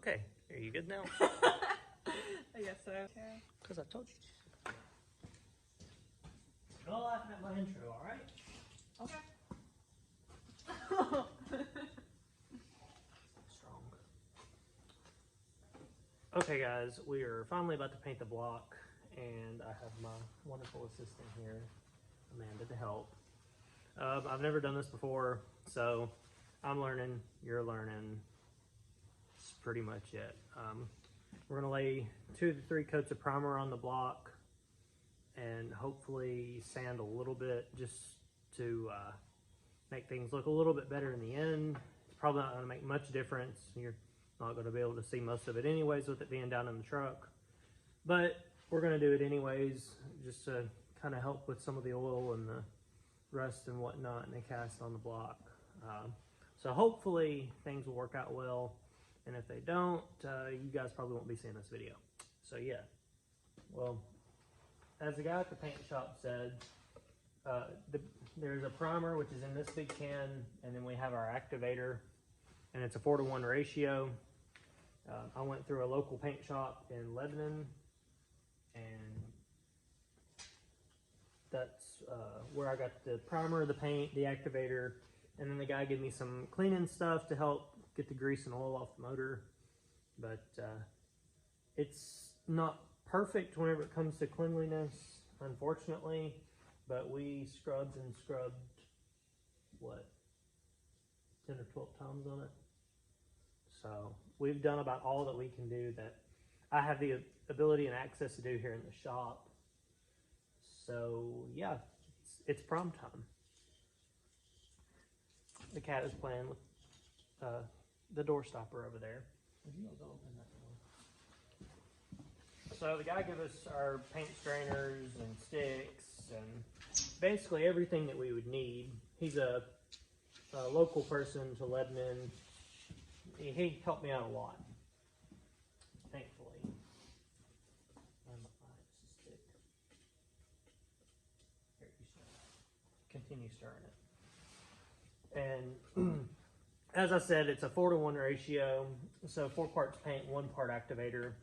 Okay, are you good now? I guess so. Okay. Because I told you. Don't laugh at my intro, all right? Okay. Strong. Okay, guys, we are finally about to paint the block, and I have my wonderful assistant here, Amanda, to help. I've never done this before, so I'm learning, you're learning. That's pretty much it. We're gonna lay 2 to 3 coats of primer on the block and hopefully sand a little bit just to make things look a little bit better in the end. It's probably not gonna make much difference. You're not gonna be able to see most of it anyways with it being down in the truck. But we're gonna do it anyways, just to kind of help with some of the oil and the rust and whatnot and the cast on the block. So hopefully things will work out well. And if they don't, you guys probably won't be seeing this video. So yeah, well, as the guy at the paint shop said, there's a primer, which is in this big can, and then we have our activator, and it's a 4-to-1 ratio. I went through a local paint shop in Lebanon, and that's where I got the primer, the paint, the activator, and then the guy gave me some cleaning stuff to help get the grease and oil off the motor. But it's not perfect whenever it comes to cleanliness, unfortunately, but we scrubbed and scrubbed, what, 10 or 12 times on it. So we've done about all that we can do that I have the ability and access to do here in the shop. So yeah, it's prom time. The cat is playing with the door stopper over there. So the guy gave us our paint strainers and sticks and basically everything that we would need. He's a local person to Lebanon. He helped me out a lot, thankfully. Here, you stir it. Continue stirring it. And as I said, it's a 4-to-1 ratio, so 4 parts paint, 1 part activator.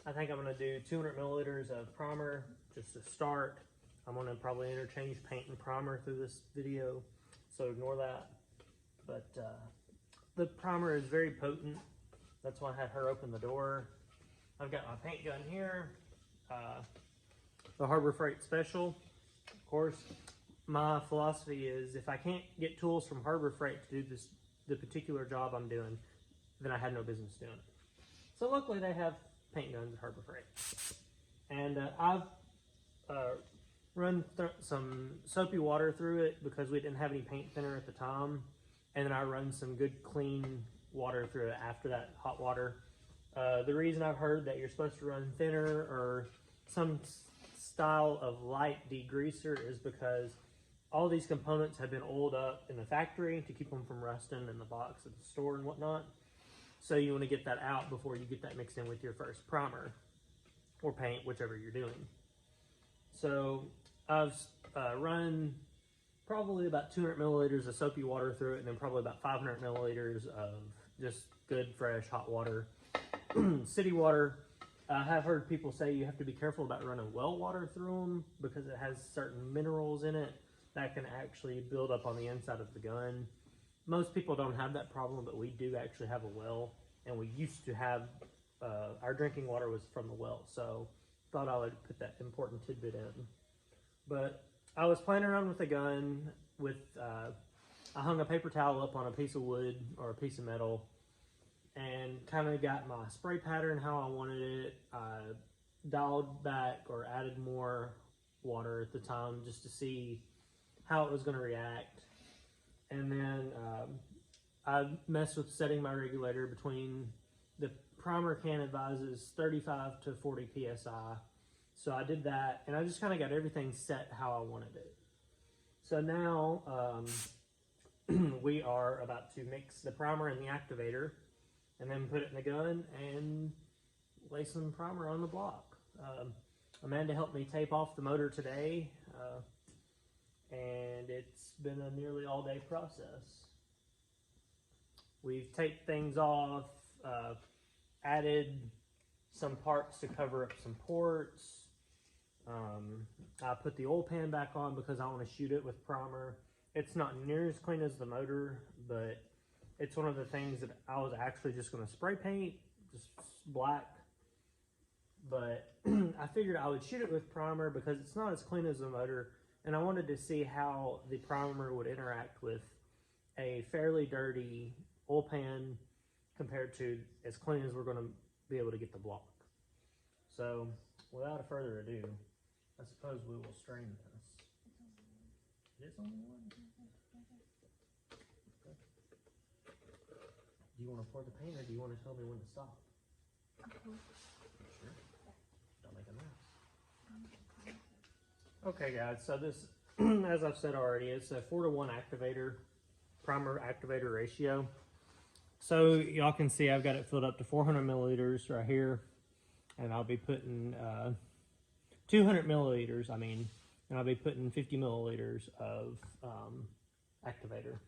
I think I'm going to do 200 milliliters of primer just to start. I'm going to probably interchange paint and primer through this video, so ignore that. But the primer is very potent. That's why I had her open the door. I've got my paint gun here, the Harbor Freight Special. Of course, my philosophy is if I can't get tools from Harbor Freight to do the particular job I'm doing, then I had no business doing it. So luckily they have paint guns at Harbor Freight. And I've run some soapy water through it because we didn't have any paint thinner at the time. And then I run some good clean water through it after that hot water. The reason I've heard that you're supposed to run thinner or some style of light degreaser is because all these components have been oiled up in the factory to keep them from rusting in the box at the store and whatnot. So you want to get that out before you get that mixed in with your first primer or paint, whichever you're doing. So I've run probably about 200 milliliters of soapy water through it, and then probably about 500 milliliters of just good, fresh, hot water. City water, I have heard people say you have to be careful about running well water through them because it has certain minerals in it that can actually build up on the inside of the gun. Most people don't have that problem, but we do actually have a well, and we used to have, our drinking water was from the well, so thought I would put that important tidbit in. But I was playing around with the gun with, I hung a paper towel up on a piece of wood or a piece of metal and kind of got my spray pattern how I wanted it. I dialed back or added more water at the time just to see how it was going to react. And then I messed with setting my regulator between the primer can advises 35 to 40 PSI. So I did that, and I just kind of got everything set how I wanted it. So now we are about to mix the primer and the activator and then put it in the gun and lay some primer on the block. Amanda helped me tape off the motor today, and it's been a nearly all-day process. We've taped things off, added some parts to cover up some ports. I put the oil pan back on because I want to shoot it with primer. It's not near as clean as the motor, but it's one of the things that I was actually just going to spray paint, just black. But I figured I would shoot it with primer because it's not as clean as the motor, and I wanted to see how the primer would interact with a fairly dirty oil pan compared to as clean as we're going to be able to get the block. So without further ado, I suppose we will strain this. It is only one? Okay. Do you want to pour the paint or do you want to tell me when to stop? Sure. Don't make a mess. Okay guys, so this, as I've said already, it's a 4-to-1 activator, primer activator ratio. So y'all can see I've got it filled up to 400 milliliters right here. And I'll be putting 200 milliliters, and I'll be putting 50 milliliters of activator.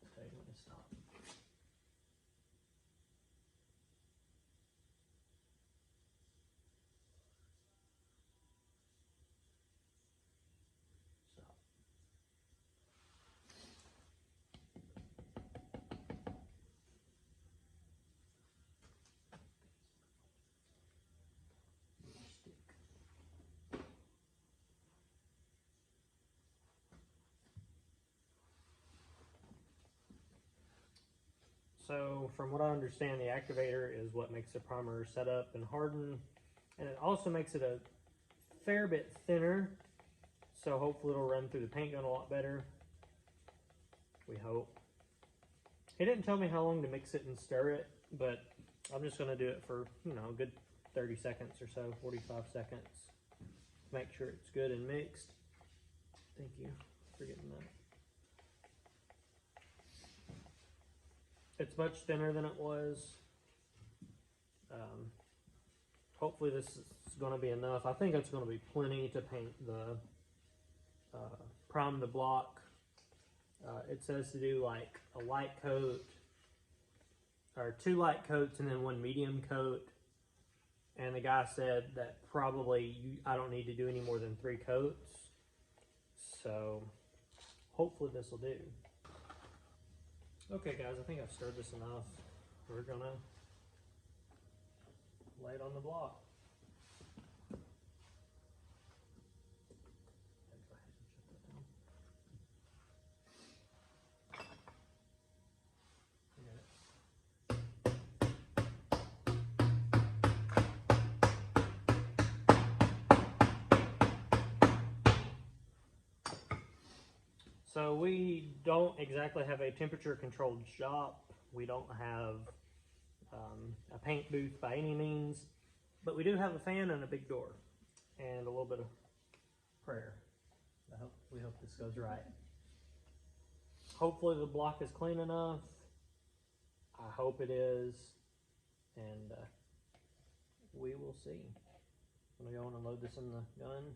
Okay, let me stop. Stop. So from what I understand, the activator is what makes the primer set up and harden, and it also makes it a fair bit thinner, so hopefully it'll run through the paint gun a lot better. We hope. He didn't tell me how long to mix it and stir it, but I'm just going to do it for, a good 30 seconds or so, 45 seconds. Make sure it's good and mixed. Thank you for getting that. It's much thinner than it was. Hopefully this is going to be enough. I think it's going to be plenty to paint the prime the block. It says to do like a light coat, or 2 light coats and then 1 medium coat. And the guy said that probably I don't need to do any more than 3 coats. So hopefully this will do. Okay guys, I think I've stirred this enough. We're gonna lay it on the block. So we don't exactly have a temperature controlled shop. We don't have a paint booth by any means, but we do have a fan and a big door and a little bit of prayer. We hope this goes right. Hopefully the block is clean enough. I hope it is, and we will see. I'm gonna go and load this in the gun.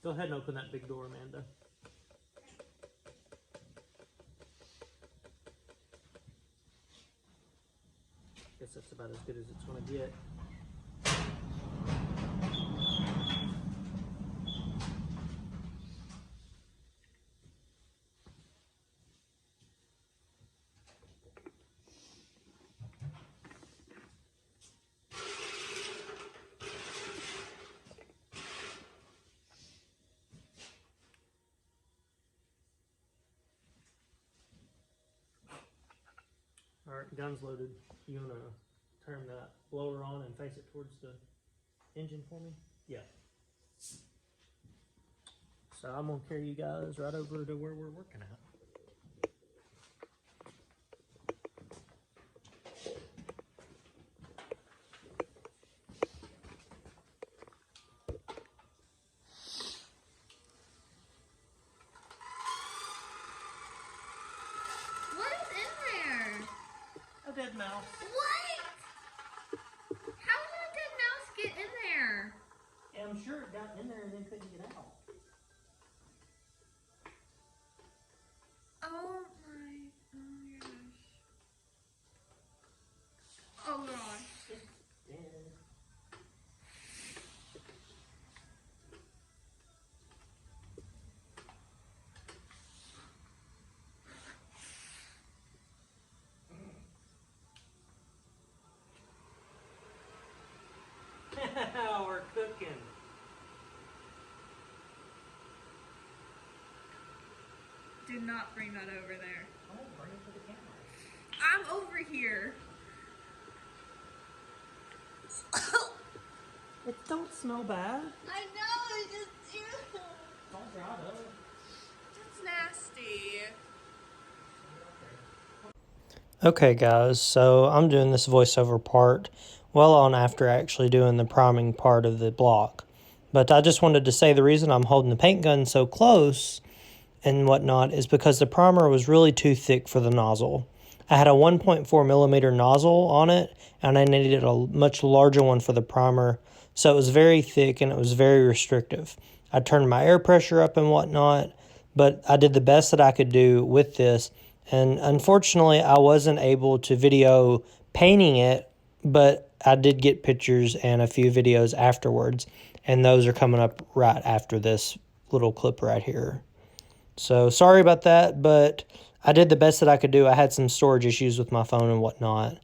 Go ahead and open that big door, Amanda. Guess that's about as good as it's going to get. Alright, gun's loaded. You want to turn that blower on and face it towards the engine for me? Yeah. So I'm going to carry you guys right over to where we're working at. dead mouse. What? How did a dead mouse get in there? Yeah, I'm sure it got in there and then couldn't get out. Oh my gosh. Oh gosh. It's dead. We're cooking. Do not bring that over there. Oh, bring it to the camera. I'm over here. It don't smell bad. I know, it's just ew. Don't dry it up. That's nasty. Okay guys, so I'm doing this voiceover part well on after actually doing the priming part of the block. But I just wanted to say the reason I'm holding the paint gun so close and whatnot is because the primer was really too thick for the nozzle. I had a 1.4 millimeter nozzle on it and I needed a much larger one for the primer. So it was very thick and it was very restrictive. I turned my air pressure up and whatnot, but I did the best that I could do with this. And unfortunately, I wasn't able to video painting it, but I did get pictures and a few videos afterwards. And those are coming up right after this little clip right here. So sorry about that, but I did the best that I could do. I had some storage issues with my phone and whatnot.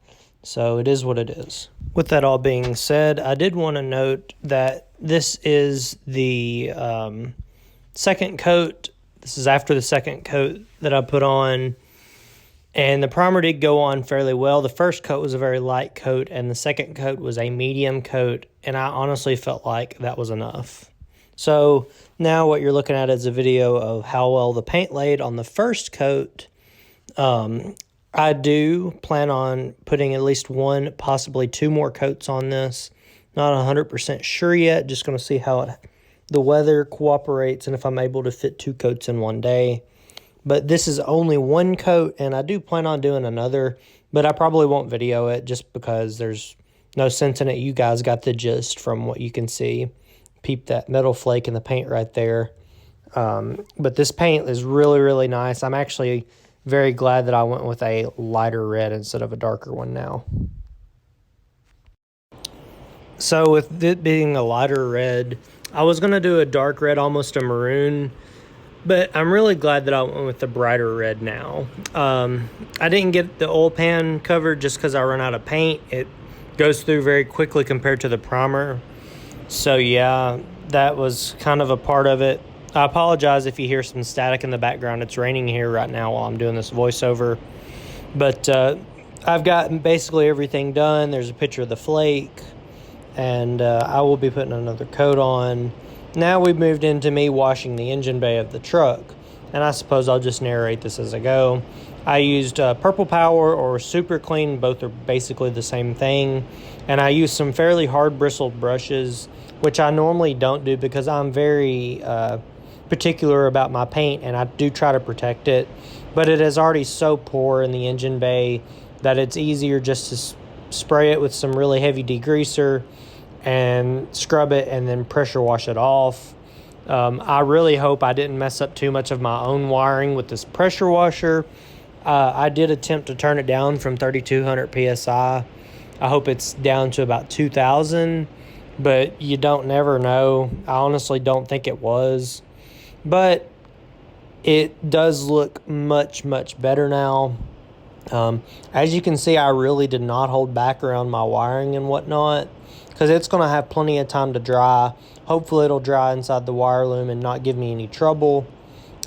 So it is what it is. With that all being said, I did want to note that this is the second coat. This is after the second coat that I put on. And the primer did go on fairly well. The first coat was a very light coat, and the second coat was a medium coat, and I honestly felt like that was enough. So now what you're looking at is a video of how well the paint laid on the first coat. I do plan on putting at least one, possibly two more coats on this. Not 100% sure yet, just going to see how the weather cooperates and if I'm able to fit two coats in one day. But this is only one coat, and I do plan on doing another, but I probably won't video it just because there's no sense in it. You guys got the gist from what you can see. Peep that metal flake in the paint right there. But this paint is really, really nice. I'm actually very glad that I went with a lighter red instead of a darker one now. So with it being a lighter red, I was going to do a dark red, almost a maroon, but I'm really glad that I went with the brighter red now. I didn't get the oil pan covered just because I ran out of paint. It goes through very quickly compared to the primer. So yeah, that was kind of a part of it. I apologize if you hear some static in the background. It's raining here right now while I'm doing this voiceover. But I've gotten basically everything done. There's a picture of the flake. And I will be putting another coat on. Now we've moved into me washing the engine bay of the truck, and I suppose I'll just narrate this as I go. I used Purple Power or Super Clean, both are basically the same thing, and I used some fairly hard bristled brushes, which I normally don't do because I'm very particular about my paint, and I do try to protect it, but it is already so poor in the engine bay that it's easier just to spray it with some really heavy degreaser and scrub it and then pressure wash it off. I really hope I didn't mess up too much of my own wiring with this pressure washer. I did attempt to turn it down from 3,200 PSI. I hope it's down to about 2,000, but you don't never know. I honestly don't think it was, but it does look much, much better now. As you can see, I really did not hold back around my wiring and whatnot because it's going to have plenty of time to dry. Hopefully it'll dry inside the wire loom and not give me any trouble.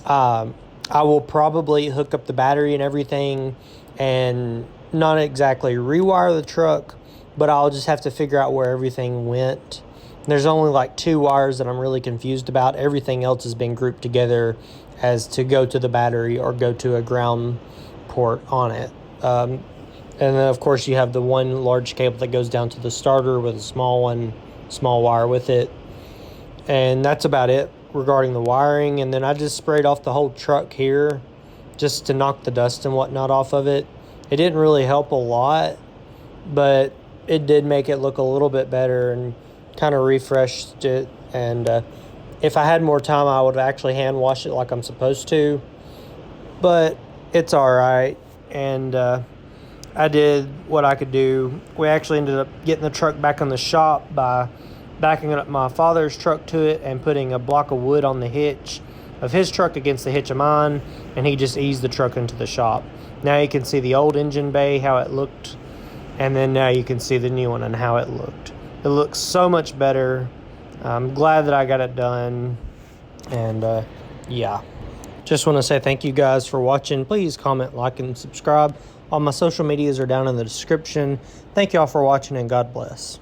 I will probably hook up the battery and everything and not exactly rewire the truck, but I'll just have to figure out where everything went. There's only like 2 wires that I'm really confused about. Everything else has been grouped together as to go to the battery or go to a ground port on it. And then of course you have the one large cable that goes down to the starter with a small wire with it. And that's about it regarding the wiring. And then I just sprayed off the whole truck here just to knock the dust and whatnot off of it. It didn't really help a lot, but it did make it look a little bit better and kind of refreshed it. And if I had more time, I would actually hand wash it like I'm supposed to, but it's all right. And I did what I could do. We actually ended up getting the truck back in the shop by backing up my father's truck to it and putting a block of wood on the hitch of his truck against the hitch of mine, and he just eased the truck into the shop. Now you can see the old engine bay, how it looked, and then now you can see the new one and how it looked. It looks so much better. I'm glad that I got it done, and yeah. Just want to say thank you guys for watching. Please comment, like, and subscribe. All my social medias are down in the description. Thank y'all for watching, and God bless.